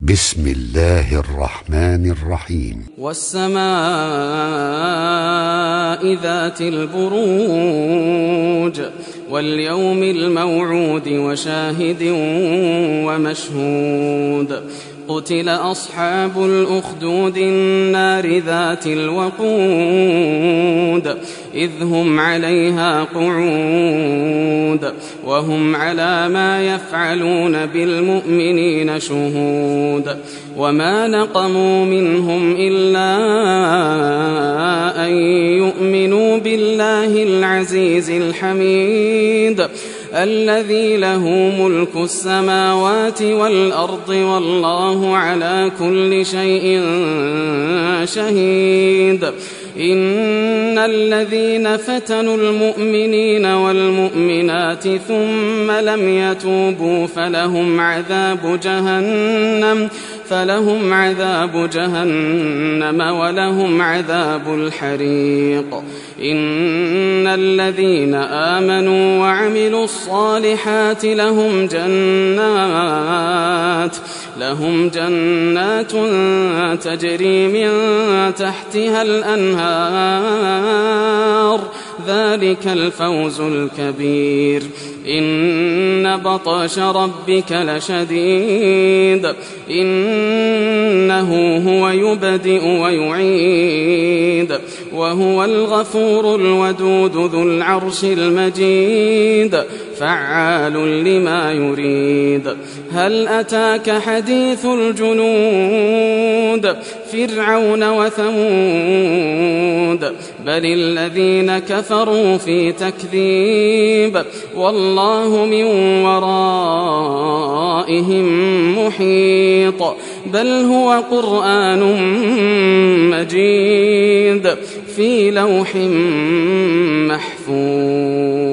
بسم الله الرحمن الرحيم. والسماء ذات البروج واليوم الموعود وشاهد ومشهود. قتل أصحاب الأخدود النار ذات الوقود إذ هم عليها قعود وهم على ما يفعلون بالمؤمنين شهود. وما نقموا منهم إلا أن يؤمنوا بالله العزيز الحميد الذي له ملك السماوات والأرض والله على كل شيء شهيد. إن الذين فتنوا المؤمنين والمؤمنات ثم لم يتوبوا فلهم عذاب جهنم ولهم عذاب الحريق. إن الذين آمنوا وعملوا الصالحات لهم جنات تجري من تحتها الأنهار ذلك الفوز الكبير. إن بطش ربك لشديد إنه هو يبدئ ويعيد وهو الغفور الودود ذو العرش المجيد فعال لما يريد. هل أتاك حديث الجنود فرعون وثمود بل الذين كفروا في تكذيب والله من ورائهم محيط. بل هو قرآن مجيد في لوح محفوظ.